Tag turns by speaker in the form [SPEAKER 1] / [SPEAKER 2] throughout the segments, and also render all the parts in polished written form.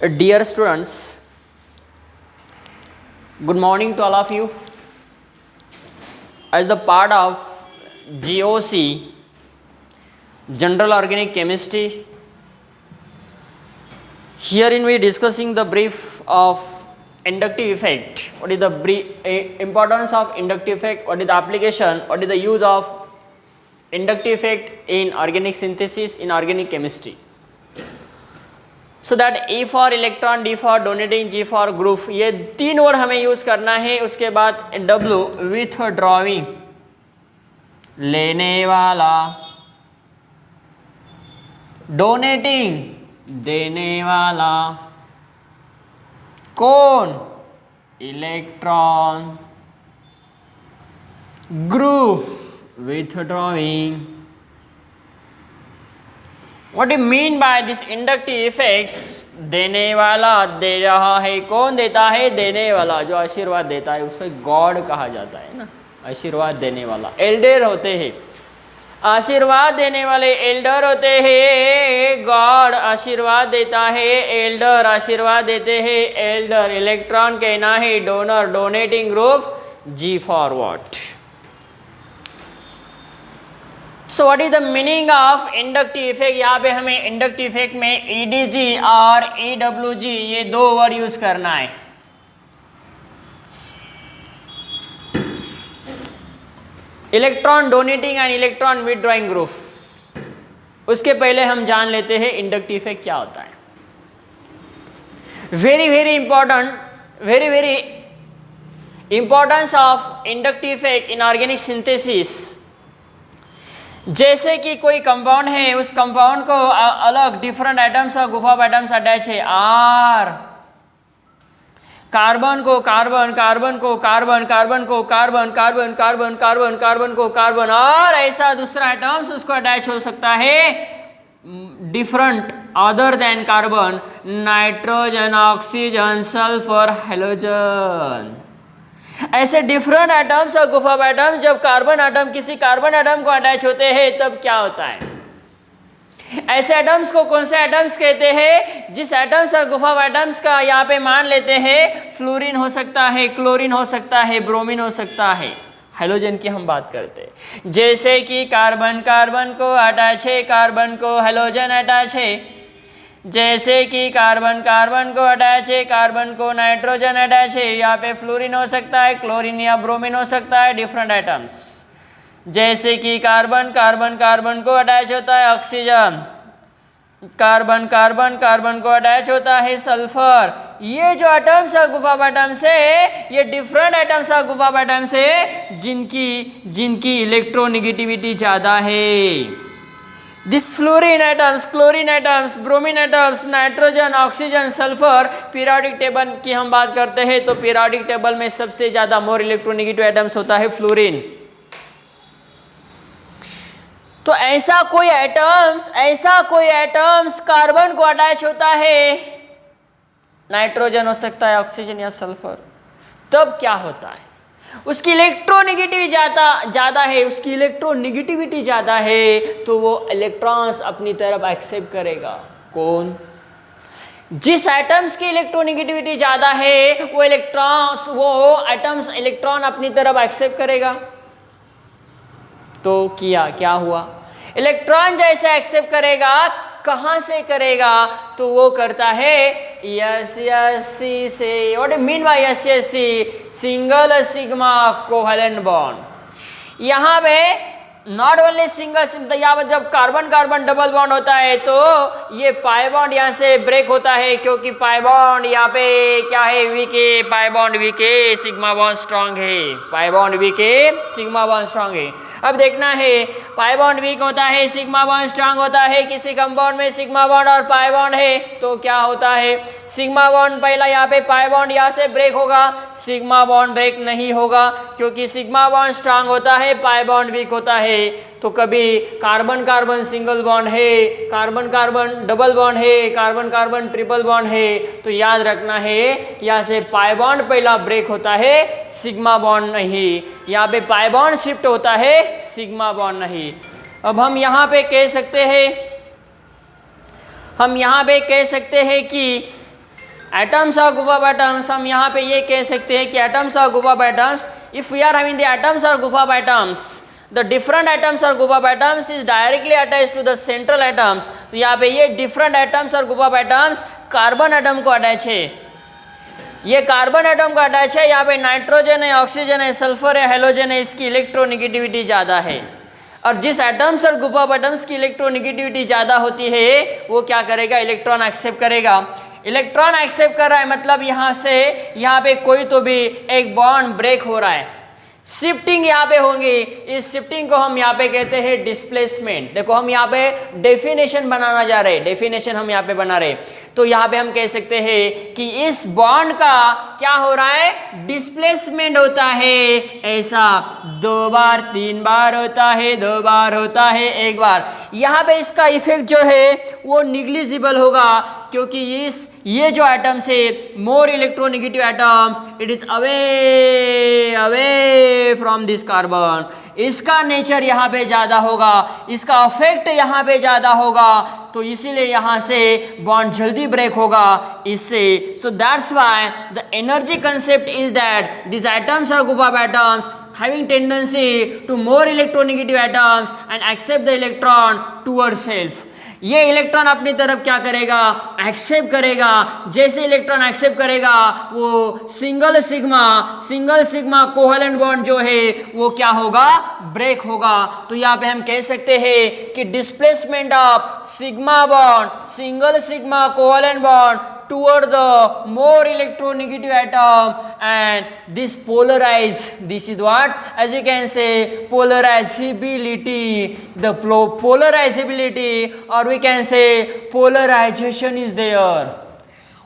[SPEAKER 1] Dear students, good morning to all of you. As the part of GOC, General Organic Chemistry, herein we discussing the brief of inductive effect. What is the importance of inductive effect? What is the application? What is the use of inductive effect in organic synthesis, in organic chemistry? So that E for electron, D for donating, G for group, ये तीन word हमें use करना है. उसके बाद W with drawing, लेने वाला, donating देने वाला, कौन electron, group with drawing. What do you mean by this inductive effects? देने वाला दे रहा है, कौन देता है? देने वाला, जो आशीर्वाद देता है उसे गॉड कहा जाता है ना. आशीर्वाद देने वाला एल्डर होते हैं, आशीर्वाद देने वाले एल्डर होते हैं. गॉड आशीर्वाद देता है, एल्डर आशीर्वाद देते हैं. एल्डर इलेक्ट्रॉन कहना है, donor donating group, G for what. So what is the meaning of inductive effect? यहाँ पे हमें इंडक्टिव इफेक्ट में EDG और EWG ये दो वर्ड यूज करना है. Electron donating and electron withdrawing group. उसके पहले हम जान लेते हैं इंडक्टिव इफेक्ट क्या होता है. Very important, very importance of inductive effect in organic synthesis. जैसे कि कोई कंपाउंड है, उस कंपाउंड को अलग डिफरेंट एटम्स और ग्रुप ऑफ एटम्स अटैच है. आर कार्बन को कार्बन, कार्बन को कार्बन, कार्बन को carbon, carbon carbon carbon carbon को कार्बन, और ऐसा दूसरा एटम्स उसको अटैच हो सकता है different other than carbon, nitrogen, oxygen, sulphur, halogen. ऐसे डिफरेंट एटम्स और ग्रुप ऑफ एटम्स जब कार्बन एटम किसी कार्बन एटम को अटैच होते हैं तब क्या होता है? ऐसे एटम्स को कौन से एटम्स कहते हैं? जिस एटम्स और ग्रुप ऑफ एटम्स का यहाँ पे मान लेते हैं फ्लोरीन हो सकता है, क्लोरीन हो सकता है, ब्रोमीन हो सकता है. हेलोजन की हम बात करते हैं. जैसे कि कार्बन कार्बन को अटैच है, कार्बन को हेलोजन अटैच है. जैसे कि कार्बन कार्बन को अटैच है, कार्बन को नाइट्रोजन अटैच है. यहाँ पे फ्लोरीन हो सकता है, क्लोरीन या ब्रोमीन हो सकता है, डिफरेंट एटम्स. जैसे कि कार्बन कार्बन कार्बन को अटैच होता है ऑक्सीजन, कार्बन कार्बन कार्बन को अटैच होता है सल्फर. ये जो एटम्स और ग्रुप ऑफ एटम्स है, ये डिफरेंट एटम्स और ग्रुप ऑफ एटम्स है जिनकी इलेक्ट्रोनेगेटिविटी ज़्यादा है. This fluorine atoms, chlorine atoms, bromine atoms, nitrogen, oxygen, sulphur. Periodic table की हम बात करते हैं तो पीरियोडिक टेबल में सबसे ज्यादा मोर इलेक्ट्रोनेगेटिव एटम्स होता है फ्लोरीन. तो ऐसा कोई एटम्स कार्बन को अटैच होता है, नाइट्रोजन हो सकता है, ऑक्सीजन या सल्फर. तब क्या होता है? उसकी इलेक्ट्रोनेगेटिविटी ज़्यादा है, उसकी इलेक्ट्रोनेगेटिविटी ज़्यादा है तो वो इलेक्ट्रॉन्स अपनी तरफ एक्सेप्ट करेगा. कौन? जिस एटम्स की इलेक्ट्रोनेगेटिविटी ज़्यादा है वो एटम्स इलेक्ट्रॉन अपनी तरफ एक्सेप्ट करेगा. तो क्या हुआ? इलेक्ट्रॉन जैसे एक्सेप्ट करेगा, कहाँ से करेगा? तो वो करता है SSC से. What do mean by SSC? Single sigma covalent bond. यहाँ पे नॉट ओनली सिंगल, यहाँ पर जब कार्बन कार्बन डबल बॉन्ड होता है तो ये पाई बॉन्ड यहाँ से ब्रेक होता है, क्योंकि पाई बॉन्ड यहाँ पे क्या है? Weak. Pi bond weak, sigma bond strong है. Pi bond weak, sigma bond strong है. अब देखना है, पाई बॉन्ड वीक होता है, सिग्मा बॉन्ड स्ट्रांग होता है. किसी कंपाउंड में सिग्मा बॉन्ड और पाई बॉन्ड है तो क्या होता है? सिग्मा बॉन्ड पहला यहाँ पे पाई बॉन्ड यहाँ से ब्रेक होगा, सिग्मा बॉन्ड ब्रेक नहीं होगा, क्योंकि सिग्मा बॉन्ड स्ट्रांग होता है, पाई बॉन्ड वीक होता है. तो कभी कार्बन कार्बन सिंगल बॉन्ड है, कार्बन कार्बन डबल बॉन्ड है, कार्बन कार्बन ट्रिपल बॉन्ड है, तो याद रखना है यहाँ से पाई बॉन्ड पहला ब्रेक होता है, सिग्मा बॉन्ड नहीं. यहाँ पे पाई बॉन्ड शिफ्ट होता है, सिग्मा बॉन्ड नहीं. अब हम यहाँ पे कह सकते हैं कि एटम्स और ग्रुप ऑफ एटम्स, हम यहाँ पे ये कह सकते हैं कि एटम्स और group of atoms, if we are having the atoms और group of atoms, the different atoms और group of atoms is directly attach to the central atoms. तो यहाँ पे ये डिफरेंट एटम्स और group of atoms carbon atom को attach है, ये कार्बन एटम को अटैच है। यहाँ पे नाइट्रोजन है, ऑक्सीजन है, सल्फर है, हेलोजन है, इसकी इलेक्ट्रोनेगेटिविटी ज़्यादा है। और जिस एटम्स और ग्रुप ऑफ एटम्स की इलेक्ट्रोनेगेटिविटी ज़्यादा होती है वो क्या करेगा, इलेक्ट्रॉन एक्सेप्ट करेगा। इलेक्ट्रॉन एक्सेप्ट कर रहा है मतलब यहाँ से यहाँ पे कोई तो भी एक बॉन्ड ब्रेक हो रहा है, शिफ्टिंग यहाँ पे होंगी। इस शिफ्टिंग को हम यहाँ पे कहते हैं डिस्प्लेसमेंट। देखो हम यहाँ पे डेफिनेशन बनाना जा रहे हैं, डेफिनेशन हम यहाँ पे बना रहे। तो यहाँ पे हम कह सकते हैं कि इस बॉन्ड का क्या हो रहा है, डिस्प्लेसमेंट होता है। ऐसा 2 बार 3 बार होता है, 2 बार होता है, 1 बार। यहाँ पे इसका इफेक्ट जो है वो निग्लिजिबल होगा, क्योंकि ये जो एटम्स है, more electronegative atoms, it is away from this carbon. इसका नेचर यहाँ पे ज़्यादा होगा, इसका इफेक्ट यहाँ पे ज़्यादा होगा, तो इसीलिए यहाँ से बॉन्ड जल्दी ब्रेक होगा इससे। So that's why the energy concept is that this atoms और group of atoms having tendency to more electronegative atoms and accept the electron towards self। ये इलेक्ट्रॉन अपनी तरफ क्या करेगा, एक्सेप्ट करेगा। जैसे इलेक्ट्रॉन एक्सेप्ट करेगा वो सिंगल सिग्मा कोवेलेंट बॉन्ड जो है वो क्या होगा, ब्रेक होगा। तो यहाँ पे हम कह सकते हैं कि displacement of sigma bond, single sigma covalent bond toward the more electronegative atom, and this polarize, this is what, as you can say, polarizability, the polarizability, or we can say polarization is there.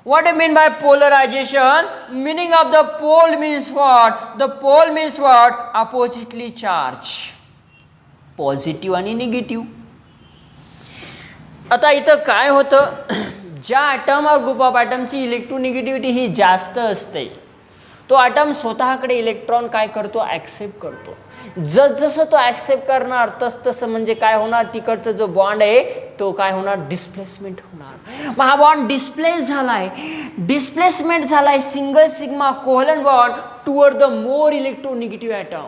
[SPEAKER 1] What do you mean by polarization? Meaning of the pole means what? The pole means what? Oppositely charged, positive आणि negative. आता इथं काय होतं, ज्या atom और group of ॲटमची electronegativity ही जास्त असते तो ॲटम स्वतःकडे इलेक्ट्रॉन काय करतो, ॲक्सेप्ट करतो. जसं तो ॲक्सेप्ट करणार तसं म्हणजे काय होणार, तिकडचा जो बॉन्ड आहे तो काय होणार, डिस्प्लेसमेंट होणार. मग हा बॉन्ड डिस्प्लेसमेंट झालाय single sigma covalent bond toward the more electronegative atom.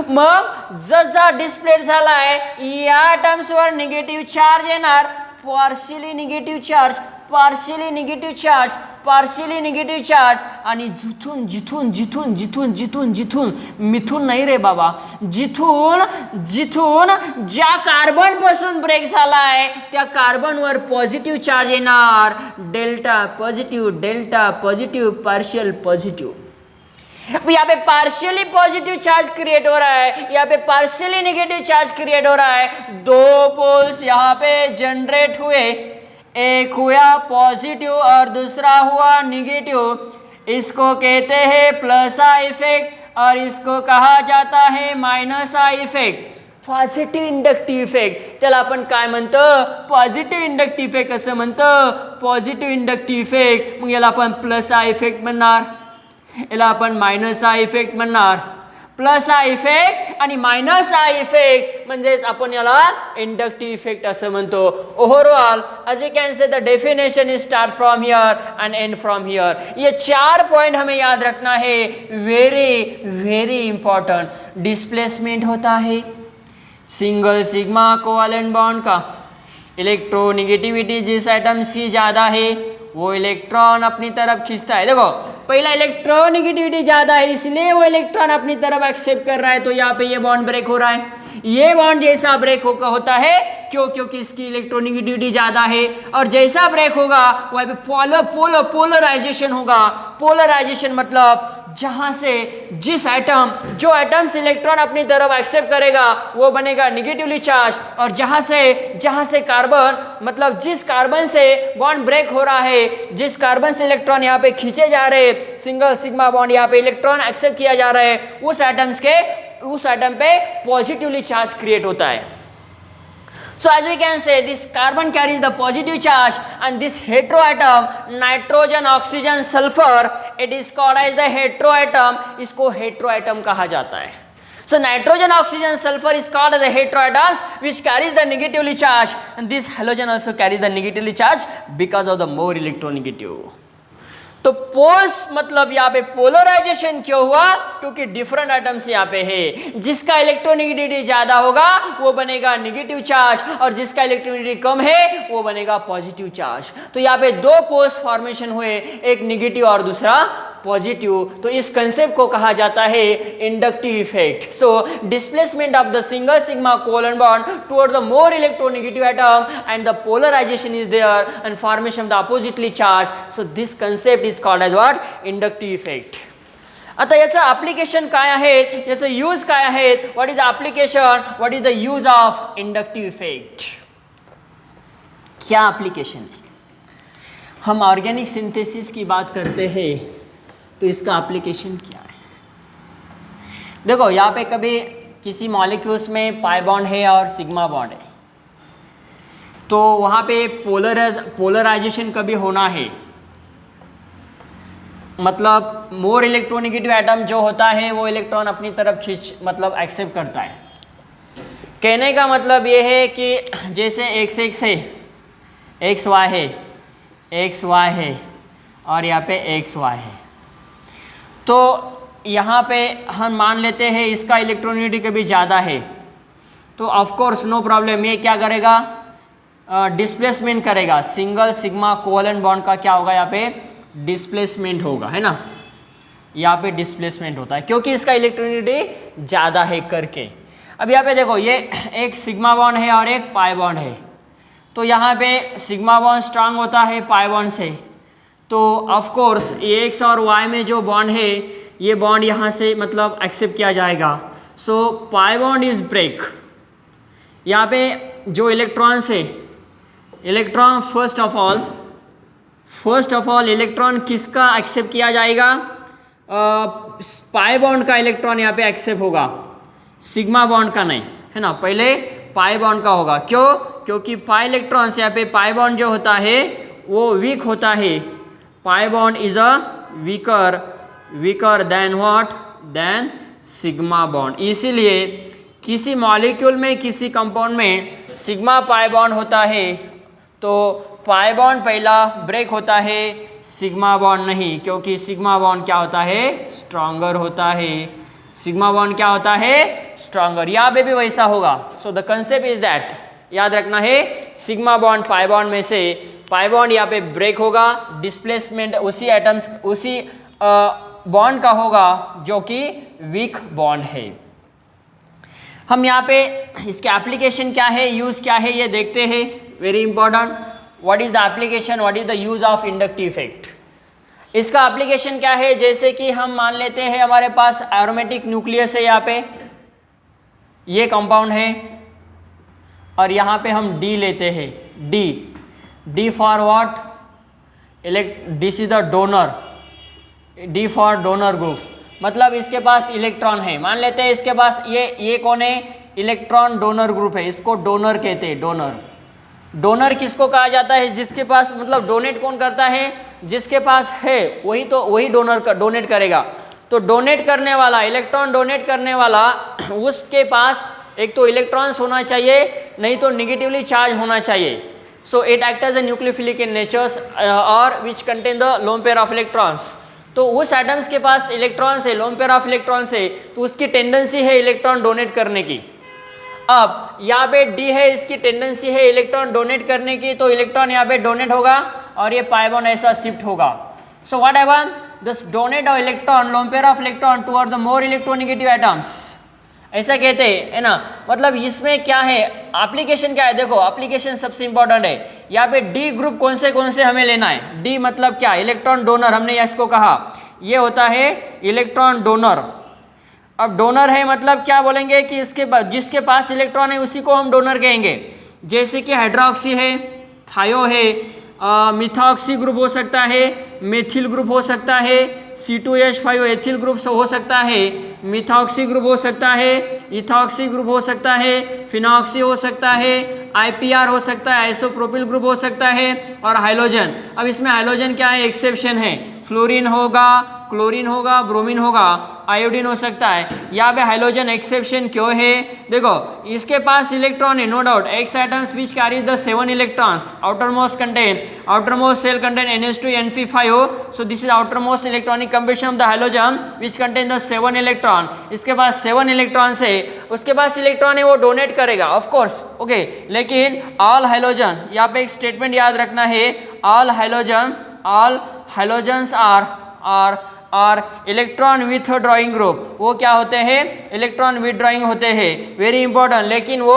[SPEAKER 1] मग जसा डिस्प्लेस झालाय या ॲटम्सवर निगेटिव्ह चार्ज येणार, partially negative charge, partially negative charge, partially negative charge, आणि जिथून मिथून नाही रे बाबा, जिथून ज्या कार्बन पासून ब्रेक झालाय त्या कार्बनवर पॉझिटिव्ह चार्ज येणार, डेल्टा पॉझिटिव्ह पार्शियल पॉझिटिव्ह. यहाँ पे पार्शियली पॉजिटिव चार्ज क्रिएट हो रहा है, यहाँ पे पार्शियली नेगेटिव चार्ज क्रिएट हो रहा है. 2 पोल्स यहाँ पे जनरेट हुए, एक हुआ पॉजिटिव और दूसरा हुआ निगेटिव. इसको कहते हैं प्लस आई इफेक्ट और इसको कहा जाता है minus I effect. Positive inductive effect, त्याला आपण काय म्हणतो, पॉझिटिव्ह इंडक्टिव्ह इफेक्ट असं म्हणतो, पॉझिटिव्ह इंडक्टिव्ह इफेक्ट. मग याला आपण प्लस आई इफेक्ट म्हणणार, याला आपण मायनस आय इफेक्ट म्हणणार. प्लस आय इफेक्ट आणि मायनस आय इफेक्ट म्हणजेच आपण याला इंडक्टिव्ह इफेक्ट असं म्हणतो. Overall as we can say the definition is start from here and and from here. ये 4 पॉइंट हमें याद रखना है, वेरी इंपॉर्टेंट. डिस्प्लेसमेंट होता है सिंगल सिग्मा कोवेलेंट बॉन्ड का, इलेक्ट्रोनेगेटिविटी जिस एटम्स की ज़्यादा है वो इलेक्ट्रॉन अपनी तरफ खींचता है. देखो पहला इलेक्ट्रोनेगेटिविटी ज़्यादा है इसलिए वो इलेक्ट्रॉन अपनी तरफ एक्सेप्ट कर रहा है, तो यहाँ पे ये बॉन्ड ब्रेक हो रहा है. ये बॉन्ड जैसा ब्रेक होता है क्योंकि इसकी इलेक्ट्रोनेगेटिविटी ज़्यादा है, और जैसा ब्रेक होगा वहाँ पे पोलराइजेशन होगा. पोलराइजेशन मतलब जहाँ से जो एटम्स इलेक्ट्रॉन अपनी तरफ एक्सेप्ट करेगा वो बनेगा निगेटिवली चार्ज, और जहाँ से कार्बन मतलब जिस कार्बन से बॉन्ड ब्रेक हो रहा है, जिस कार्बन से इलेक्ट्रॉन यहाँ पे खींचे जा रहे हैं, सिंगल सिग्मा बॉन्ड यहाँ पे इलेक्ट्रॉन एक्सेप्ट किया जा रहा है, उस एटम पे पॉजिटिवली चार्ज क्रिएट होता है. So as we can say, this carbon carries the positive charge, and this heteroatom, nitrogen, oxygen, sulfur, it is called as the heteroatom. इसको heteroatom कहा जाता है. So nitrogen, oxygen, sulfur is called as the heteroatoms which carries the negatively charge, and this halogen also carries the negatively charge because of the more electronegative. तो post मतलब यहाँ पे polarisation क्यों हुआ, क्योंकि डिफरेंट एटम्स यहाँ पे है। जिसका इलेक्ट्रोनेगेटिविटी ज्यादा होगा वो बनेगा नेगेटिव चार्ज, और जिसका इलेक्ट्रोनेगेटिविटी कम है वो बनेगा पॉजिटिव चार्ज। तो यहाँ पे दो पोस्ट फॉर्मेशन हुए, एक नेगेटिव और दूसरा पॉजिटिव। तो इस कंसेप्ट को कहा जाता है inductive effect. So displacement of the single sigma covalent bond toward the more electronegative atom and the polarisation is there and formation of the oppositely charge. So this concept is called as what, inductive effect. आता याचं application काय आहे, याचं use काय आहे, what is the application, what is the use of inductive effect, क्या application है। हम ऑर्गेनिक सिंथेसिस की बात करते हैं तो इसका एप्लीकेशन क्या है। देखो यहाँ पे कभी किसी मॉलिक्यूल्स में पाई बॉन्ड है और सिग्मा बॉन्ड है, तो वहाँ पे पोलराइजेशन कभी होना है, मतलब मोर इलेक्ट्रोनेगेटिव एटम जो होता है वो इलेक्ट्रॉन अपनी तरफ खींच मतलब एक्सेप्ट करता है। कहने का मतलब ये है कि जैसे x है, xy है, xy है और यहाँ पे xy है, तो यहाँ पे हम मान लेते हैं इसका इलेक्ट्रोनेगेटिविटी कभी ज़्यादा है, तो ऑफ कोर्स नो प्रॉब्लम, ये क्या करेगा, डिस्प्लेसमेंट करेगा। सिंगल सिग्मा कोवैलेंट बॉन्ड का क्या होगा, यहाँ पे डिस्प्लेसमेंट होगा, है ना, यहाँ पे डिस्प्लेसमेंट होता है क्योंकि इसका इलेक्ट्रोनेगेटिविटी ज़्यादा है करके। अब यहाँ पे देखो ये एक सिग्मा बॉन्ड है और एक पाई बॉन्ड है, तो यहाँ पे सिग्मा बॉन्ड स्ट्रांग होता है पाई बॉन्ड से, तो ऑफ कोर्स एक्स और वाई में जो बॉन्ड है ये बॉन्ड यहाँ से मतलब एक्सेप्ट किया जाएगा। सो पाई बॉन्ड इज ब्रेक। यहाँ पे जो इलेक्ट्रॉन्स है, electron first of all electron किसका एक्सेप्ट किया जाएगा, पाई बॉन्ड का इलेक्ट्रॉन यहाँ पे एक्सेप्ट होगा, सिग्मा बॉन्ड का नहीं, है ना, पहले पाई बॉन्ड का होगा। क्यों, क्योंकि पाई इलेक्ट्रॉन्स यहाँ पे पाई बॉन्ड जो होता है वो वीक होता है, pi bond is a weaker then what, then sigma bond. इसीलिए किसी मॉलिक्यूल में किसी कंपाउंड में सिग्मा पाई बॉन्ड होता है तो पाई बॉन्ड पहला ब्रेक होता है, सिग्मा बॉन्ड नहीं, क्योंकि सिग्मा बॉन्ड क्या होता है, स्ट्रॉन्गर होता है। सिग्मा बॉन्ड क्या होता है, स्ट्रॉन्गर। यहाँ पे भी वैसा होगा। So the concept is that, याद रखना है सिग्मा बॉन्ड पाई बॉन्ड में से पाई बॉन्ड यहाँ पे ब्रेक होगा, डिस्प्लेसमेंट उसी एटम्स उसी बॉन्ड का होगा जो कि वीक बॉन्ड है। हम यहाँ पे इसके एप्लीकेशन क्या है, यूज क्या है ये देखते हैं, very important. What is the application, what is the use of inductive effect. इसका एप्लीकेशन क्या है, जैसे कि हम मान लेते हैं हमारे पास एरोमेटिक न्यूक्लियस है, यहाँ पे ये कंपाउंड है और यहाँ पे हम डी लेते हैं, D for what, this is the donor, D for donor group, मतलब इसके पास इलेक्ट्रॉन है। मान लेते हैं इसके पास ये कौन है, इलेक्ट्रॉन डोनर ग्रुप है, इसको डोनर कहते हैं। डोनर किसको कहा जाता है, जिसके पास मतलब डोनेट कौन करता है, जिसके पास है वही डोनेट करेगा। तो डोनेट करने वाला, इलेक्ट्रॉन डोनेट करने वाला, उसके पास एक तो इलेक्ट्रॉन्स होना चाहिए, नहीं तो निगेटिवली चार्ज होना चाहिए। So it act as a nucleophilic in natures और which contain the lone pair of electrons. तो उस एटम्स के पास इलेक्ट्रॉन्स है, लोन पेयर ऑफ इलेक्ट्रॉन्स है, तो उसकी टेंडेंसी है इलेक्ट्रॉन डोनेट करने की। अब यहाँ पे डी है, इसकी टेंडेंसी है इलेक्ट्रॉन डोनेट करने की, तो इलेक्ट्रॉन यहाँ पे डोनेट होगा और ये पाई बॉन्ड ऐसा शिफ्ट होगा। So what happen, this donate of electron, loan pair of electron toward the more electronegative atoms, ऐसा कहते हैं, है ना। मतलब इसमें क्या है, एप्लीकेशन क्या है, देखो एप्लीकेशन सबसे इंपॉर्टेंट है। यहाँ पे डी ग्रुप कौन से हमें लेना है, डी मतलब क्या, इलेक्ट्रॉन डोनर, हमने इसको कहा ये होता है इलेक्ट्रॉन डोनर। अब डोनर है मतलब क्या बोलेंगे कि इसके जिसके पास इलेक्ट्रॉन है उसी को हम डोनर कहेंगे। जैसे कि हाइड्रोक्सी है, थायो है, मिथॉक्सी ग्रुप हो सकता है, मेथिल ग्रुप हो सकता है, C2H5 एथिल ग्रुप हो सकता है, मिथॉक्सी ग्रुप हो सकता है, इथॉक्सी ग्रुप हो सकता है, फिनॉक्सी हो सकता है, IPR हो सकता है, आइसोप्रोपिल ग्रुप हो सकता है और हाइलोजन। अब इसमें हाइलोजन क्या है, एक्सेप्शन है, फ्लोरीन होगा, क्लोरीन होगा, ब्रोमीन होगा, आयोडीन हो सकता है। यहाँ पे हाइड्रोजन एक्सेप्शन क्यों है? देखो इसके पास इलेक्ट्रॉन है, no doubt, X atoms which carry the 7 electrons, outermost cell contain NH2 NF5, so this is outermost electronic combination of the halogen which contain the 7 electron। इसके पास 7 इलेक्ट्रॉन्स है, उसके पास इलेक्ट्रॉन है वो डोनेट करेगा ऑफ कोर्स, ओके। लेकिन all hydrogen, यहाँ पे एक स्टेटमेंट याद रखना है, all hydrogens are electron withdrawing group, वो क्या होते हैं? इलेक्ट्रॉन विथ ड्राइंग होते हैं, वेरी इंपॉर्टेंट, लेकिन वो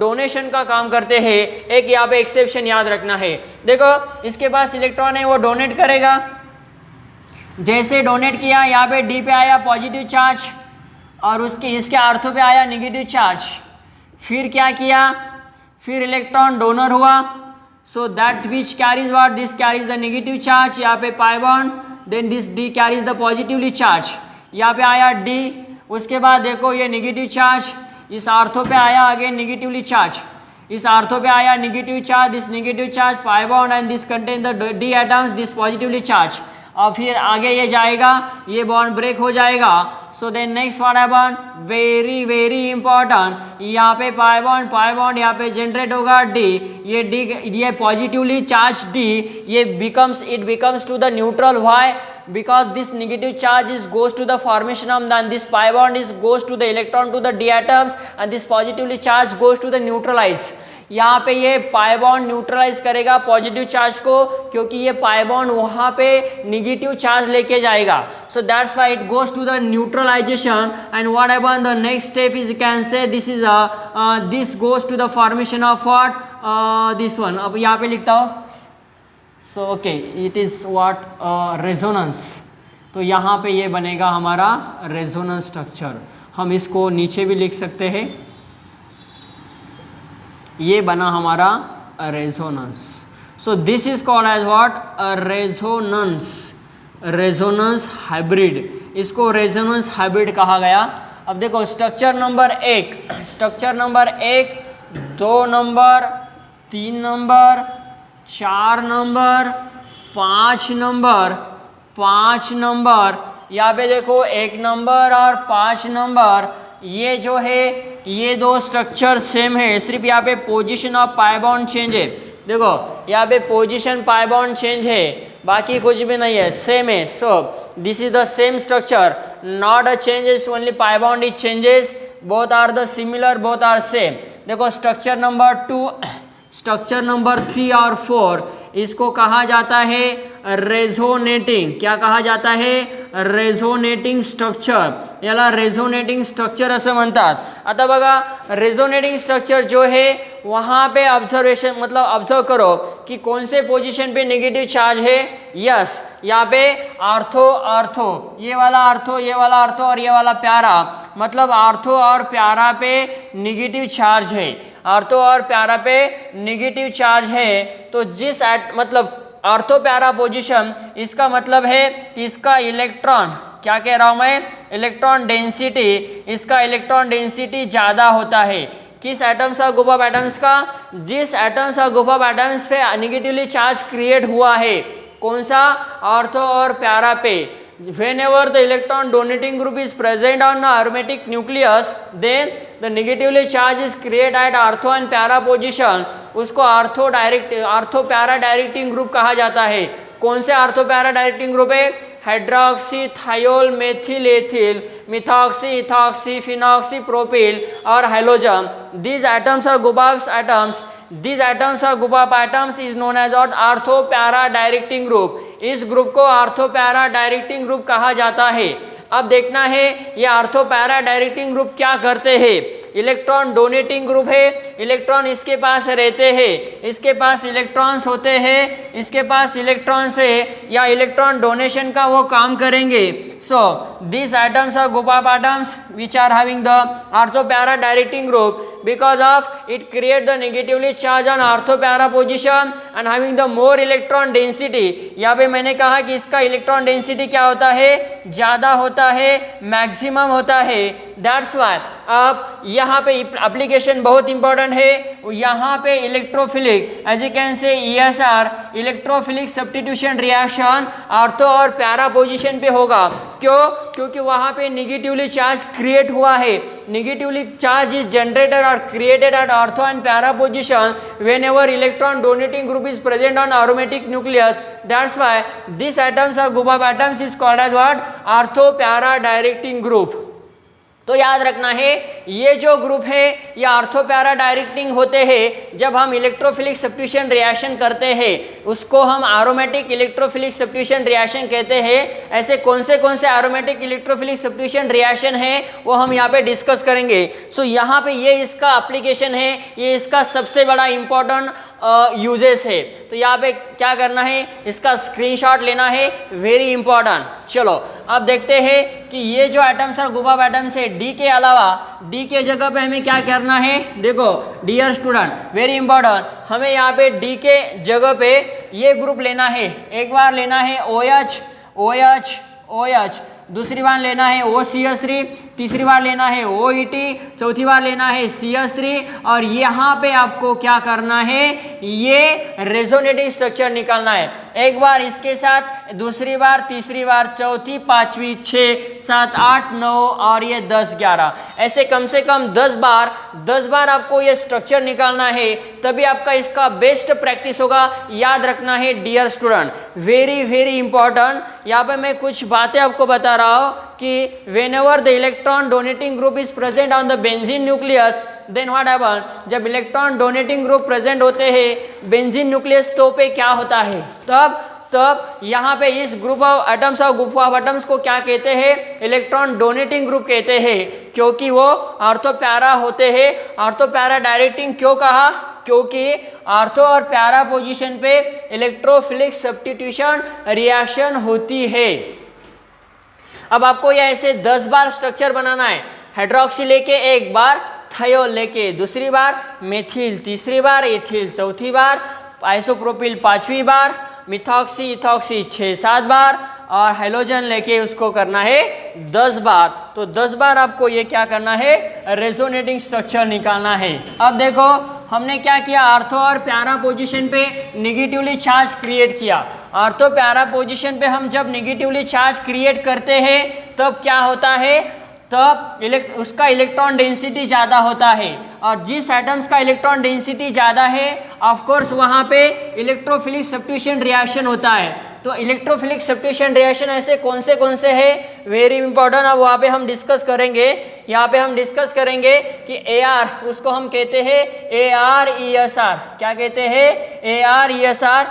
[SPEAKER 1] डोनेशन का काम करते हैं। एक यहाँ पे एक्सेप्शन याद रखना है। देखो इसके पास इलेक्ट्रॉन है वो डोनेट करेगा, जैसे डोनेट किया यहाँ पे डी पे आया पॉजिटिव चार्ज और इसके आर्थो पे आया नेगेटिव चार्ज, फिर क्या किया? फिर इलेक्ट्रॉन डोनर हुआ, so that which carries what? This carries the negative charge, यहाँ पे pi bond, then this D carries the positively charge, यहाँ पे आया डी, उसके बाद देखो ये नेगेटिव चार्ज इस आर्थो पे आया, अगेन नेगेटिवली चार्ज, इस आर्थो पे आया negative charge, this negative charge pi bond and this contain the D atoms, this positively charge, और फिर आगे ये जाएगा, ये बॉन्ड ब्रेक हो जाएगा। So then next what happen? Very important, यहाँ पे पाई बॉन्ड यहाँ पे जनरेट होगा डी, ये positively charge D, it becomes to the neutral, why? Because this negative charge goes to the formation of, and this pi bond goes to the electron to the d atoms, and this positively charge goes to the neutralize। यहाँ पे ये pi bond neutralise करेगा positive charge को, क्योंकि ये pi bond वहाँ पे negative charge लेके जाएगा, so that's why it goes to the neutralisation. And what happen? The next step is, you can say this goes to the formation of what? This one, अब यहाँ पे लिखता हूँ, so okay, it is what? Resonance. तो यहाँ पे ये बनेगा हमारा रेजोनेंस स्ट्रक्चर, हम इसको नीचे भी लिख सकते हैं, ये बना हमारा resonance. So this is called as what? Resonance hybrid, इसको रेजोनेंस हाइब्रिड कहा गया। अब देखो structure number 1, 2 number, 3 number, 4 number, 5 number, यहाँ पे देखो 1 नंबर और 5 नंबर, ये जो है ये दो स्ट्रक्चर सेम है, सिर्फ यहाँ पे position of pi bond change है। देखो यहाँ पे पोजीशन पाई बॉन्ड चेंज है, बाकी कुछ भी नहीं है, सेम है। So this is the same structure, not a changes, only pi bond is changes, both are the similar, both are same. देखो स्ट्रक्चर नंबर 2, स्ट्रक्चर नंबर 3 और 4, इसको कहा जाता है रेजोनेटिंग, क्या कहा जाता है? रेजोनेटिंग स्ट्रक्चर, याला रेजोनेटिंग स्ट्रक्चर असं म्हणतात। आता बघा रेजोनेटिंग स्ट्रक्चर जो है वहाँ पे ऑब्जर्वेशन, मतलब ऑब्जर्व करो कि कौन से पोजीशन पे नेगेटिव चार्ज है। यस, यहाँ पे आर्थो, ये वाला आर्थो और ये वाला प्यारा, मतलब आर्थो और प्यारा पे नेगेटिव चार्ज है, आर्थो और प्यारा पे नेगेटिव चार्ज है। तो मतलब आर्थो प्यारा पोजीशन, इसका मतलब है कि इसका इलेक्ट्रॉन, क्या कह रहा हूँ मैं? इलेक्ट्रॉन डेंसिटी, इसका इलेक्ट्रॉन डेंसिटी ज़्यादा होता है। किस एटम्स का ग्रुप ऑफ एटम्स का? जिस एटम्स का ग्रुप ऑफ एटम्स पे नेगेटिवली चार्ज क्रिएट हुआ है, कौन सा? आर्थो और प्यारा पे। Whenever the electron donating group is present on the aromatic nucleus, then the negatively charge is created at ortho and para position, उसको आर्थो प्यारा डायरेक्टिंग ग्रुप कहा जाता है। कौन से आर्थो प्यारा डायरेक्टिंग ग्रुप है? Hydroxy, thiol, methyl, ethyl, methoxy, ethoxy, phenoxy, propyl और halogen. These atoms are group of atoms. These atoms are group of atoms is known as ortho प्यारा डायरेक्टिंग ग्रुप। इस ग्रुप को ortho प्यारा directing group कहा जाता है। अब देखना है ये आर्थो पैरा डायरेक्टिंग ग्रुप क्या करते हैं। इलेक्ट्रॉन डोनेटिंग ग्रुप है, इलेक्ट्रॉन इसके पास रहते हैं, इसके पास इलेक्ट्रॉन्स होते हैं, इसके पास इलेक्ट्रॉन्स है या इलेक्ट्रॉन डोनेशन का वो काम करेंगे। So these atoms are group of atoms which are having the ortho para directing group, because of it create the negatively charge on ortho para position and having the more electron density. यहाँ पे मैंने कहा कि इसका electron density क्या होता है, ज़्यादा होता है, मैक्सिमम होता है. दैट्स वाई अब यहाँ पे एप्लीकेशन बहुत इंपॉर्टेंट है. यहाँ पे electrophilic as you can say ESR electrophilic substitution reaction ortho और पैरा पोजीशन पे होगा. क्यों? क्योंकि वहाँ पे निगेटिवली चार्ज क्रिएट हुआ है. Negatively charge is generated or created at ortho and para position whenever electron donating group is present on aromatic nucleus. That's why these atoms or group of atoms is called as what? Ortho para directing group. तो याद रखना है ये जो group है ये ortho para directing होते हैं. जब हम इलेक्ट्रोफिलिक सब्स्टिट्यूशन रिएक्शन करते हैं उसको हम एरोमेटिक इलेक्ट्रोफिलिक सब्स्टिट्यूशन रिएक्शन कहते हैं. ऐसे कौन से एरोमेटिक इलेक्ट्रोफिलिक सब्स्टिट्यूशन रिएक्शन है वो हम यहाँ पे डिस्कस करेंगे. सो यहाँ पे ये इसका एप्लीकेशन है, ये इसका सबसे बड़ा इंपॉर्टेंट यूजेस है. तो यहाँ पे क्या करना है, इसका स्क्रीनशॉट लेना है, वेरी इंपॉर्टेंट. चलो अब देखते हैं कि ये जो एटम्स और ग्रुप ऑफ एटम्स है डी के अलावा डी के जगह पे हमें क्या करना है. देखो डियर स्टूडेंट, वेरी इंपॉर्टेंट, हमें यहाँ पे डी के जगह पे ये ग्रुप लेना है. एक बार लेना है OH OH OH, दूसरी बार लेना है OCH3, तीसरी बार लेना है OET, चौथी बार लेना है CH3. और यहाँ पे आपको क्या करना है, ये रेजोनेटिंग स्ट्रक्चर निकालना है. एक बार इसके साथ, दूसरी बार, तीसरी बार, चौथी, पांचवी, 6, 7, 8, 9 और ये 10, 11, ऐसे कम से कम 10 बार आपको ये स्ट्रक्चर निकालना है. तभी आपका इसका बेस्ट प्रैक्टिस होगा. याद रखना है dear student, very very important. यहाँ पे मैं कुछ बातें आपको बता रहा हूँ कि whenever the electron donating group is present on the benzene nucleus, then what happen, जब इलेक्ट्रॉन डोनेटिंग ग्रुप प्रेजेंट होते हैं बेंजीन न्यूक्लियस तो पे क्या होता है, तब यहाँ पे इस ग्रुप ऑफ एटम्स और ग्रुप ऑफ एटम्स को क्या कहते हैं, इलेक्ट्रॉन डोनेटिंग ग्रुप कहते हैं. क्योंकि वो ऑर्थो पैरा होते हैं. ऑर्थो पैरा डायरेक्टिंग क्यों कहा, क्योंकि ऑर्थो और पैरा पोजीशन पे इलेक्ट्रोफिलिक सब्स्टिट्यूशन रिएक्शन होती है. अब आपको ये ऐसे 10 बार स्ट्रक्चर बनाना है. हाइड्रोक्सी लेके एक बार, थायोल लेके दूसरी बार, मेथिल तीसरी बार, एथिल चौथी बार, आइसोप्रोपिल पांचवी बार, मिथॉक्सी इथॉक्सी 6-7 बार और हेलोजन लेके उसको करना है 10 बार. तो 10 बार आपको ये क्या करना है, रेजोनेटिंग स्ट्रक्चर निकालना है. अब देखो हमने क्या किया, ऑर्थो और पैरा पोजीशन पे निगेटिवली चार्ज क्रिएट किया. ऑर्थो पैरा पोजीशन पे हम जब निगेटिवली चार्ज क्रिएट करते हैं तब क्या होता है, तब उसका इलेक्ट्रॉन डेंसिटी ज़्यादा होता है. और जिस एटम्स का इलेक्ट्रॉन डेंसिटी ज़्यादा है ऑफ कोर्स वहाँ पे इलेक्ट्रोफिलिक सब्स्टिट्यूशन रिएक्शन होता है. तो इलेक्ट्रोफिलिक सब्स्टिट्यूशन रिएक्शन ऐसे कौन से हैं, वेरी इंपॉर्टेंट. अब वहाँ पे हम डिस्कस करेंगे. यहाँ पे हम डिस्कस करेंगे कि AR उसको हम कहते हैं AR-ESR. क्या कहते हैं, AR-ESR,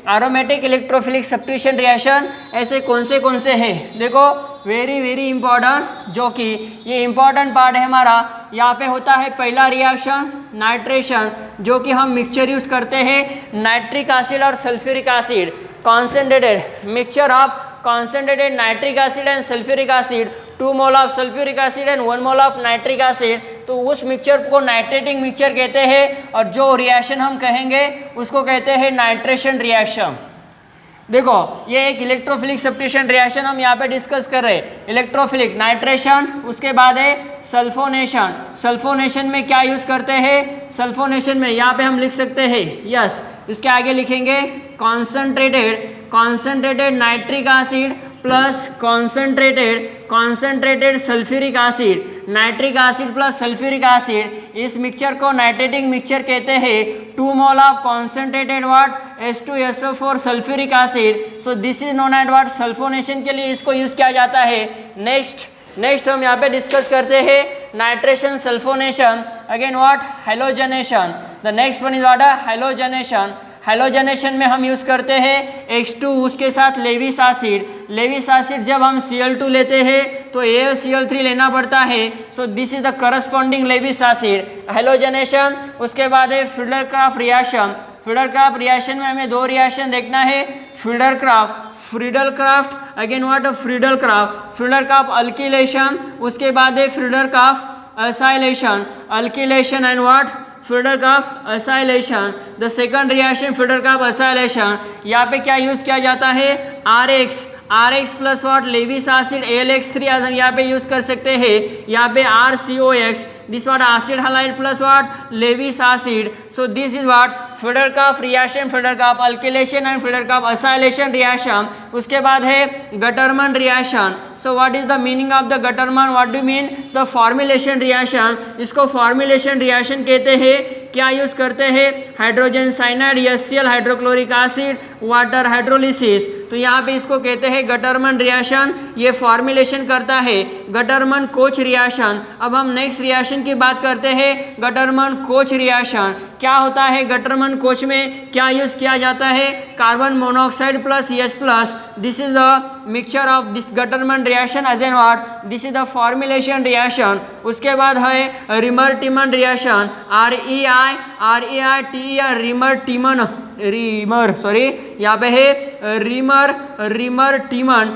[SPEAKER 1] aromatic electrophilic substitution reaction ऐसे कौन से हैं. देखो वेरी वेरी इंपॉर्टेंट, जो कि ये इंपॉर्टेंट पार्ट है हमारा. यहाँ पे होता है पहला रिएक्शन नाइट्रेशन, जो कि हम मिक्सचर यूज़ करते हैं नाइट्रिक एसिड और sulphuric acid. Concentrated mixture of concentrated nitric acid and sulfuric acid, 2 mole of sulphuric acid and 1 mole of nitric acid. तो उस मिक्सचर को नाइट्रेटिंग मिक्सचर कहते हैं. और जो रिएक्शन हम कहेंगे उसको कहते हैं नाइट्रेशन रिएक्शन. देखो ये एक इलेक्ट्रोफिलिक सब्स्टिट्यूशन रिएक्शन हम यहाँ पे डिस्कस कर रहे हैं. इलेक्ट्रोफिलिक नाइट्रेशन, उसके बाद है सल्फोनेशन. सल्फोनेशन में क्या यूज़ करते हैं, सल्फोनेशन में यहाँ पे हम लिख सकते हैं, यस इसके आगे लिखेंगे concentrated nitric acid plus concentrated sulphuric acid. Nitric acid plus sulphuric acid, इस मिक्सचर को नाइट्रेटिंग मिक्सचर कहते हैं. 2 mole of concentrated what, H2SO4 sulphuric acid. So this is known as what, sulphonation के लिए इसको यूज़ किया जाता है. नेक्स्ट हम यहाँ पे डिस्कस करते हैं nitration sulphonation. Again what, halogenation. The next one is what, halogenation. Halogenation में हम यूज़ करते हैं H2, उसके साथ लेविस एसिड. जब हम Cl2 लेते हैं तो AlCl3 लेना पड़ता है. So this is the corresponding Lewis acid. Halogenation. उसके बाद है फिडलरक्राफ्ट रिएक्शन. फ्रीडलक्राफ्ट रिएक्शन में हमें 2 रिएक्शन देखना है, Friedel Crafts again what Friedel Crafts alkylation, उसके बाद है Friedel Crafts alkylation and what Friedel Crafts acylation. The second reaction Friedel Crafts acylation, यहाँ पे क्या यूज किया जाता है, RX plus what Lewis acid AlX3 यहाँ पे यूज कर सकते हैं, यहाँ पे RCOX this what acid halide plus what Lewis acid. So this is what Friedel Crafts reaction, Friedel Crafts alkylation and Friedel Crafts acylation reaction. उसके बाद है Gattermann reaction. So what is the meaning of the Gattermann, what do mean the formulation reaction, इसको formulation reaction कहते हैं। क्या use करते हैं, hydrogen cyanide HCl hydrochloric acid water hydrolysis, तो यहाँ पे इसको कहते हैं गटरमन रिएक्शन, ये फॉर्मुलेशन करता है गटरमन कोच रिएक्शन। अब हम नेक्स्ट रिएक्शन की बात करते हैं, गटरमन कोच रिएक्शन। क्या होता है गटरमन कोच में, क्या यूज किया जाता है, carbon monoxide plus H plus, this is the mixture of this Gattermann reaction as an what, this is the formulation reaction. उसके बाद है रिमर-टीमन रिएक्शन, यहाँ पे है Reimer Tiemann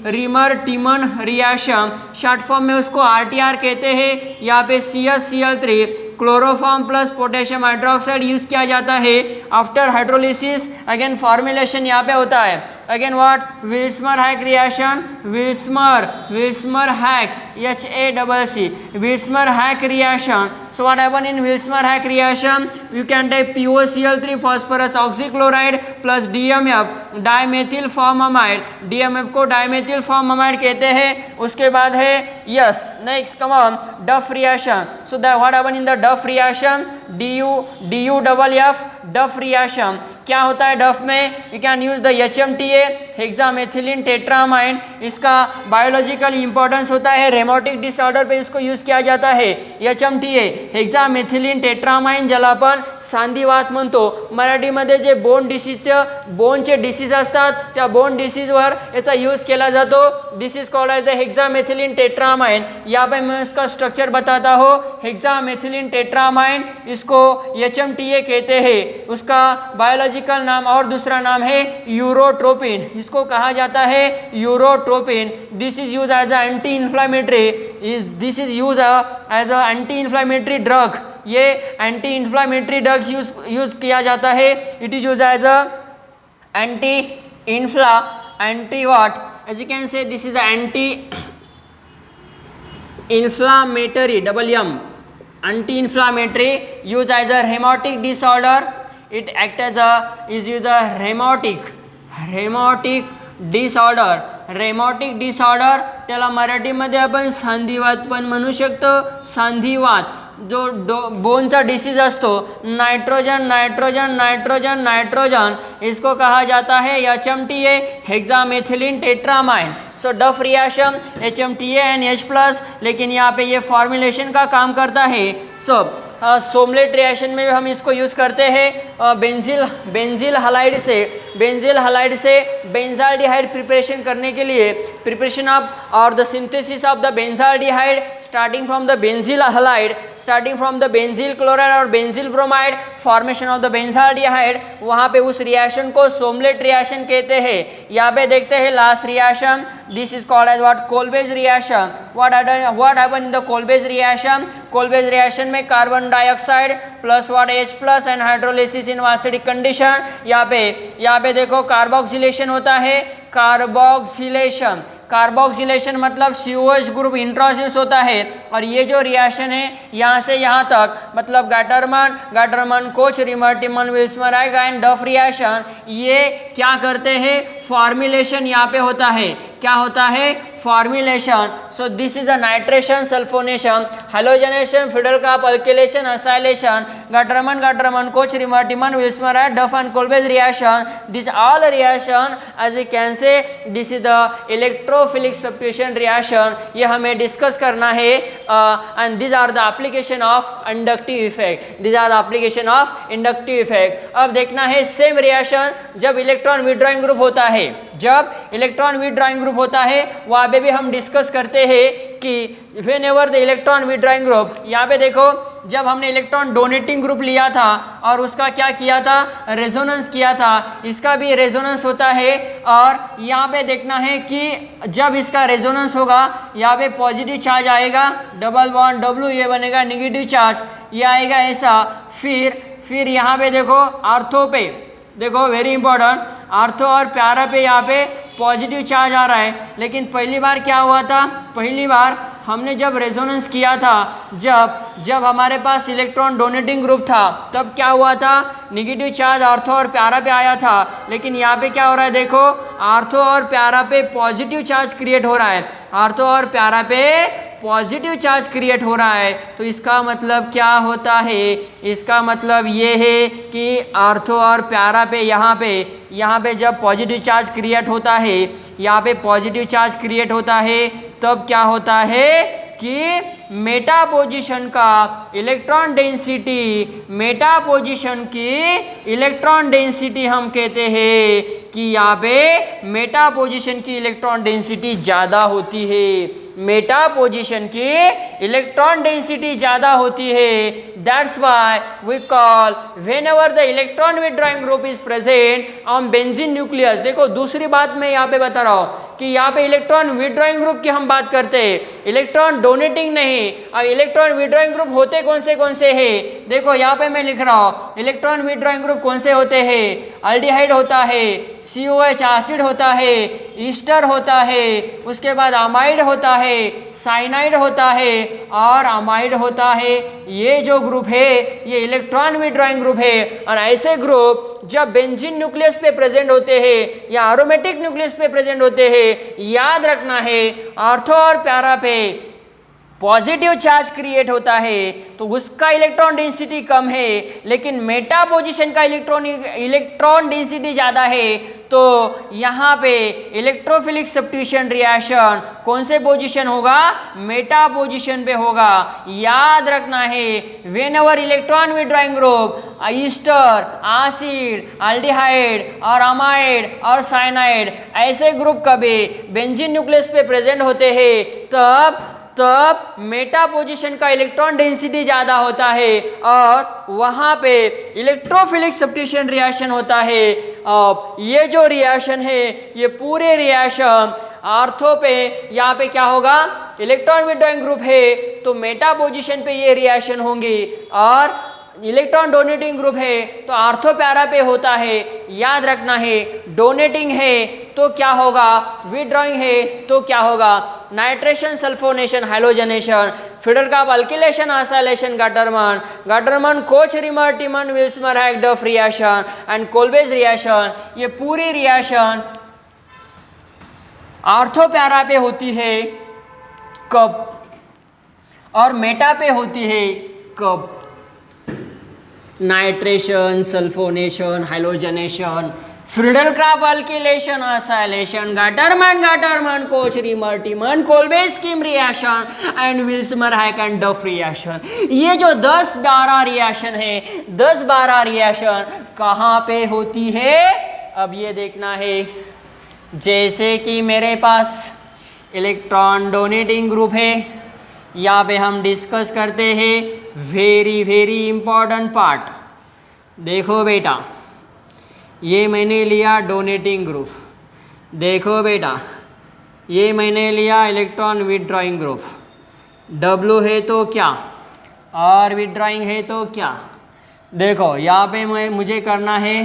[SPEAKER 1] Reimer Tiemann reaction, short form में उसको RTR कहते हैं। यहाँ पे CH-Cl3 chloroform plus potassium hydroxide use किया जाता है आफ्टर हाइड्रोलिसिस। अगेन फॉर्मुलेशन यहाँ पे होता है, again what Vilsmeier Haack reaction, Vilsmeier Haack HACC Vilsmeier Haack reaction. So what happen in Wilsmer-Hack reaction? You can take POCl3 phosphorus oxychloride plus DMF dimethyl formamide, DMF को dimethyl formamide कहते हैं। उसके बाद है yes next come on Duff reaction. So that what happen in the Duff reaction, DUFF Duff reaction, क्या होता है Duff में, you can use the HMTA hexamethylene tetramine, इसका बायोलॉजिकल इंपॉर्टेंस होता है, रेमोटिक डिसऑर्डर पे इसको यूज किया जाता है। HMTA हेक्सामेथिलीन टेट्रामाइन ज्याला आपण सांधिवात म्हणतो, मराठीमध्ये जे बोनचे डिसीज असतात त्या बोन डिसीजवर याचा यूज केला जातो। This is called as the hexamethylene tetramine. यहाँ पे मैं इसका स्ट्रक्चर बताता हूँ, हेक्सामेथिलीन टेट्रामाइन इसको HMTA कहते हैं, उसका बायोलॉजिकल नाम और दूसरा नाम है यूरोट्रोपिन, इसको कहा जाता है urotropin. This is use as a anti inflammatory, this is use as a anti inflammatory drug, ये एंटी इन्फ्लामेटरी ड्रग यूज किया जाता है। It is use as a anti what, as you can say this is anti inflammatory anti-inflammatory, used as a rheumatic disorder. It act as is used a rheumatic disorder. त्याला मराठीमध्ये आपण सांधिवात पण म्हणू शकतो। सांधिवात जो बोनचा डिसीज असतो, नाइट्रोजन इसको कहा जाता है HMTA हेक्सामेथिलीन टेट्रामाइन। सो डफ रिएक्शन HMTA एंड H+, लेकिन यहाँ पे ये फॉर्मुलेशन का काम करता है। सो सोमलेट रिएक्शन में भी हम इसको यूज़ करते हैं बेंजिल हलाइड से बेंजाल्डिहाइड प्रिपरेशन करने के लिए, प्रिपरेशन ऑफ और the synthesis of the benzaldehyde starting from the benzyl halide, starting from the benzyl chloride और benzyl bromide, formation of the benzaldehyde, वहाँ पे उस रिएक्शन को सोमलेट रिएक्शन कहते हैं। यहाँ पे देखते हैं last reaction, this is called as what Kolbe's reaction. What happen in the Kolbe's reaction, Kolbe's reaction में carbon dioxide plus what H+ and hydrolysis in acidic condition. यहाँ पे देखो कार्बोक्सिलेशन होता है, कार्बोक्सिलेशन मतलब COH ग्रुप इंट्रोड्यूस होता है। और ये जो रिएक्शन है यहाँ से यहाँ तक मतलब गटरमन Koch Reimer Tiemann विल्समर-हैक and Duff reaction, ये क्या करते हैं, फॉर्मुलेशन यहाँ पे होता है। क्या होता है, formulation. So this is a nitration sulphonation halogenation Friedel Crafts alkylation acylation Gattermann Koch Reimer Tiemann Vilsmeier Haack Duff and Kolbe's reaction. This all reaction as we can say this is the electrophilic substitution reaction, ये हमें discuss करना है। And this are the application of inductive effect, this are the application of inductive effect. अब देखना है same reaction जब electron withdrawing group होता है, जब इलेक्ट्रॉन विड्रॉइंग ग्रुप होता है वहाँ पे भी हम डिस्कस करते हैं कि whenever the electron withdrawing group, यहाँ पे देखो जब हमने इलेक्ट्रॉन डोनेटिंग ग्रुप लिया था और उसका क्या किया था, रेजोनेंस किया था, इसका भी रेजोनेंस होता है। और यहाँ पे देखना है कि जब इसका रेजोनेंस होगा यहाँ पे पॉजिटिव चार्ज आएगा, डबल बॉन्ड डब्ल्यू, ये बनेगा नेगेटिव चार्ज, ये आएगा ऐसा। फिर यहाँ पे देखो आर्थो पे, देखो वेरी इंपॉर्टेंट, आर्थो और प्यारा पे यहाँ पे पॉजिटिव चार्ज आ रहा है। लेकिन पहली बार क्या हुआ था, पहली बार हमने जब रेजोनेंस किया था, जब हमारे पास इलेक्ट्रॉन डोनेटिंग ग्रुप था, तब क्या हुआ था, नेगेटिव चार्ज आर्थो और प्यारा पे आया था। लेकिन यहाँ पे क्या हो रहा है, देखो आर्थो और प्यारा पे पॉजिटिव चार्ज क्रिएट हो रहा है, आर्थो और प्यारा पे पॉजिटिव चार्ज क्रिएट हो रहा है। तो इसका मतलब क्या होता है, इसका मतलब ये है कि आर्थो और प्यारा पे यहाँ पे जब पॉजिटिव चार्ज क्रिएट होता है, यहाँ पे पॉजिटिव चार्ज क्रिएट होता है, तब क्या होता है कि मेटा पोजीशन का इलेक्ट्रॉन डेंसिटी, मेटा पोजीशन की इलेक्ट्रॉन डेंसिटी हम कहते हैं कि यहाँ पे मेटा पोजीशन की इलेक्ट्रॉन डेंसिटी ज़्यादा होती है, मेटा पोजीशन की इलेक्ट्रॉन डेंसिटी ज़्यादा होती है। That's why we call whenever the electron withdrawing group is present on benzene nucleus. देखो दूसरी बात मैं यहाँ पे बता रहा हूँ कि यहाँ पे इलेक्ट्रॉन विथड्रॉइंग ग्रुप की हम बात करते हैं, इलेक्ट्रॉन डोनेटिंग नहीं। अब इलेक्ट्रॉन विथड्रॉइंग ग्रुप होते कौन से हैं, देखो यहाँ पे मैं लिख रहा हूँ, इलेक्ट्रॉन विथड्रॉइंग ग्रुप कौन से होते हैं, अल्डिहाइड होता है, COH एसिड होता है, ईस्टर होता है, उसके बाद अमाइड होता है, साइनाइड होता है और अमाइड होता है। ये जो ग्रुप है ये इलेक्ट्रॉन विथड्रॉइंग ग्रुप है। और ऐसे ग्रुप जब बेंजीन न्यूक्लियस पे प्रेजेंट होते हैं या एरोमेटिक न्यूक्लियस पे प्रेजेंट होते हैं, याद रखना है आर्थो और प्यारा पे पॉजिटिव चार्ज क्रिएट होता है तो उसका इलेक्ट्रॉन डेंसिटी कम है, लेकिन मेटा पोजीशन का इलेक्ट्रॉन डेंसिटी ज़्यादा है। तो यहाँ पे इलेक्ट्रोफिलिक सब्स्टिट्यूशन रिएक्शन कौन से पोजीशन होगा, मेटा पोजीशन पे होगा। याद रखना है when ever electron withdrawing group Easter, acid, aldehyde और अमाइड और साइनाइड ऐसे ग्रुप कभी बेंजीन न्यूक्लियस पे प्रेजेंट होते हैं, तब मेटा पोजीशन का इलेक्ट्रॉन डेंसिटी ज़्यादा होता है और वहाँ पे इलेक्ट्रोफिलिक सब्स्टिट्यूशन रिएक्शन होता है। अब ये जो रिएक्शन है ये पूरे रिएक्शन आर्थो पे यहाँ पे क्या होगा, इलेक्ट्रॉन विथड्रॉइंग ग्रुप है तो मेटा पोजीशन पे ये रिएक्शन होंगी, और इलेक्ट्रॉन डोनेटिंग ग्रुप है तो आर्थो प्यारा पे होता है। याद रखना है डोनेटिंग है तो क्या होगा, विथड्रॉइंग है तो क्या होगा, nitration, sulphonation, halogenation, Friedel Crafts, alkylation, acylation, Gattermann, Koch, Reimer, Tiemann, Vilsmeier, Haack, Duff reaction and Kolbe's reaction. ये पूरी रिएक्शन आर्थो प्यारा पे होती है कब, और मेटा पे होती है कब, nitration, sulphonation, halogenation, Friedel Crafts, alkylation, acylation, Gattermann, Koch, Reimer, Tiemann, Kolbe's Schmitt reaction and Vilsmeier, Haack and Duff reaction. ये जो 10-12 रिएक्शन है, 10-12 रिएक्शन कहाँ पे होती है, अब ये देखना है। जैसे कि मेरे पास इलेक्ट्रॉन डोनेटिंग ग्रुप है, यहाँ पे हम डिस्कस करते हैं वेरी इंपॉर्टेंट पार्ट। देखो बेटा, ये मैंने लिया डोनेटिंग ग्रुप, देखो बेटा ये मैंने लिया इलेक्ट्रॉन विथड्रॉइंग ग्रुप, W है तो क्या और विथड्रॉइंग है तो क्या। देखो यहाँ पे मुझे करना है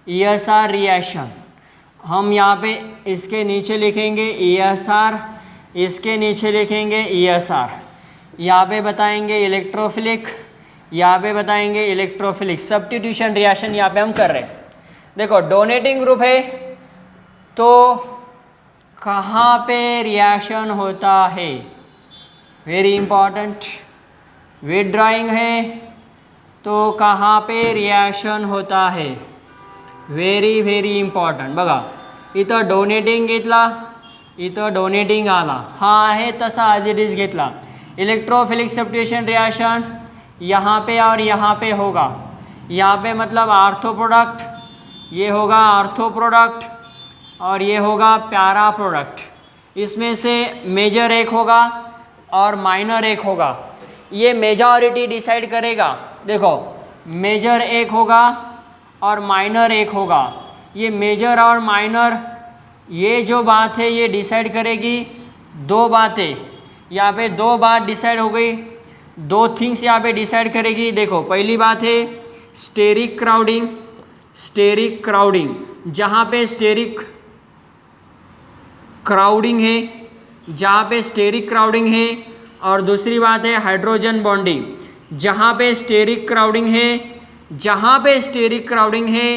[SPEAKER 1] ESR रिएक्शन, हम यहाँ पे इसके नीचे लिखेंगे ESR, इसके नीचे लिखेंगे ESR, यहाँ पे बताएंगे इलेक्ट्रोफिलिक, यहाँ पे बताएंगे इलेक्ट्रोफिलिक सब्स्टिट्यूशन रिएक्शन यहाँ पे हम कर रहे हैं। देखो डोनेटिंग ग्रुप है तो कहाँ पे रिएक्शन होता है, वेरी इंपॉर्टेंट। विथड्रॉइंग है तो कहाँ पे रिएक्शन होता है, वेरी इंपॉर्टंट। बघा इथं डोनेटिंग घेतला, इथं डोनेटिंग आला, हा आहे तसा ॲज इट इज घेतला। इलेक्ट्रोफिलिक सब्स्टिट्यूशन रिएक्शन यहाँ पे और यहाँ पे होगा, यहाँ पे मतलब आर्थो प्रोडक्ट, ये होगा आर्थो प्रोडक्ट और ये होगा प्यारा प्रोडक्ट। इसमें से मेजर एक होगा और माइनर एक होगा। ये मेजॉरिटी डिसाइड करेगा। देखो मेजर एक होगा और माइनर एक होगा, ये मेजर और माइनर ये जो बात है ये डिसाइड करेगी दो बातें। यहाँ पे दो बात डिसाइड हो गई, दो थिंग्स यहाँ पे डिसाइड करेगी। देखो पहली बात है स्टेरिक क्राउडिंग, स्टेरिक क्राउडिंग, जहाँ पे स्टेरिक क्राउडिंग है, जहाँ पे स्टेरिक क्राउडिंग है। और दूसरी बात है हाइड्रोजन बॉन्डिंग, जहाँ पे स्टेरिक क्राउडिंग है, जहाँ पे स्टेरिक क्राउडिंग है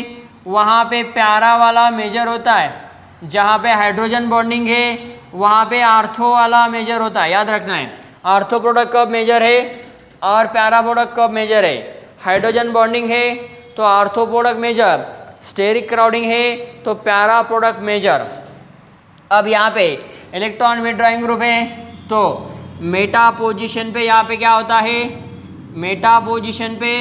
[SPEAKER 1] वहाँ पे प्यारा वाला मेजर होता है, जहाँ पे हाइड्रोजन बॉन्डिंग है वहाँ पे आर्थो वाला मेजर होता है। याद रखना है आर्थो प्रोडक्ट कब मेजर है और प्यारा प्रोडक्ट कब मेजर है। हाइड्रोजन बॉन्डिंग है तो ortho product major, steric crowding है तो प्यारा प्रोडक्ट मेजर। अब यहाँ पे इलेक्ट्रॉन विथड्रॉइंग ग्रुप है तो मेटा पोजीशन पे यहाँ पे क्या होता है, मेटा पोजीशन पे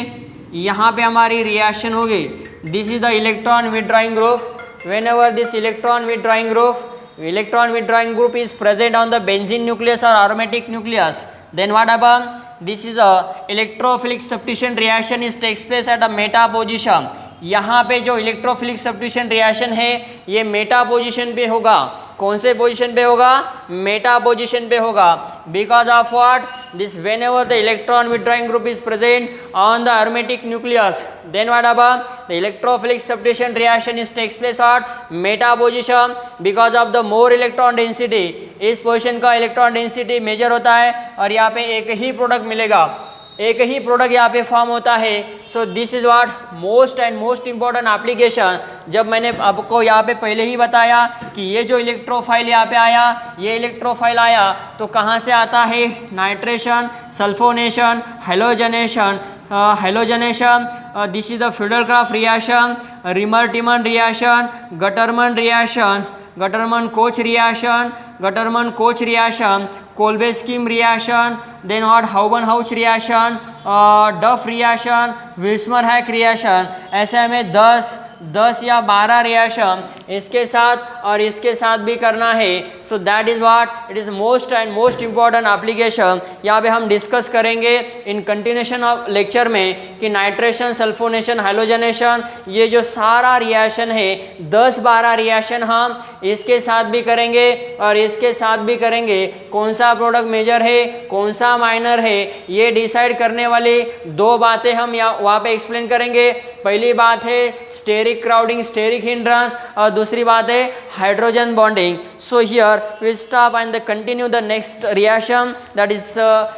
[SPEAKER 1] यहाँ पे हमारी रिएक्शन होगी। This is the electron withdrawing group. whenever this electron withdrawing group is present on the benzene nucleus or aromatic nucleus, then what happen, this is a electrophilic substitution reaction is takes place at a meta position। यहाँ पे जो electrophilic substitution reaction है ये Meta position पे होगा। कौन से position पे होगा, मेटा पोजीशन पे होगा। Because of what, this whenever the electron withdrawing group is present on the aromatic nucleus, then what happen, the electrophilic substitution reaction is takes place at meta position because of the more electron density। इस position का electron density measure होता है और यहाँ पे एक ही product मिलेगा, एक ही प्रोडक्ट यहाँ पे फॉर्म होता है। So this is what most and most important application. जब मैंने आपको यहाँ पे पहले ही बताया कि ये जो इलेक्ट्रोफाइल यहाँ पे आया, ये इलेक्ट्रोफाइल आया तो कहाँ से आता है, nitration, sulphonation, halogenation, halogenation, this is the Friedel Crafts reaction, Reimer Tiemann reaction, Gattermann reaction, Gattermann Koch reaction, Gattermann Koch reaction, Kolbe Schmitt reaction, then what Houben Hoesch reaction, Duff reaction, Vilsmeier Haack reaction. ऐसे हमें 10 या 12 रिएक्शन इसके साथ और इसके साथ भी करना है। So that is what it is most and most important application. यहाँ पे हम डिस्कस करेंगे इन कंटिन्यूशन ऑफ लेक्चर में कि नाइट्रेशन, सल्फोनेशन, हाइलोजनेशन, ये जो सारा रिएक्शन है 10-12 रिएक्शन हम इसके साथ भी करेंगे और इसके साथ भी करेंगे। कौन सा प्रोडक्ट मेजर है, कौन सा माइनर है, ये डिसाइड करने वाली दो बातें हम वहाँ पे एक्सप्लेन करेंगे। पहली बात है स्टेरिक क्राउडिंग, स्टेरिक हिंड्रेंस, और दूसरी बात है hydrogen bonding. So here we'll stop and continue the next reaction, that is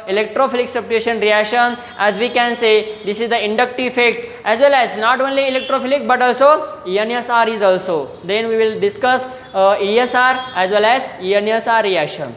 [SPEAKER 1] electrophilic substitution reaction. As we can say, this is the inductive effect as well as not only electrophilic but also ENSR is also. Then we will discuss ESR as well as ENSR reaction.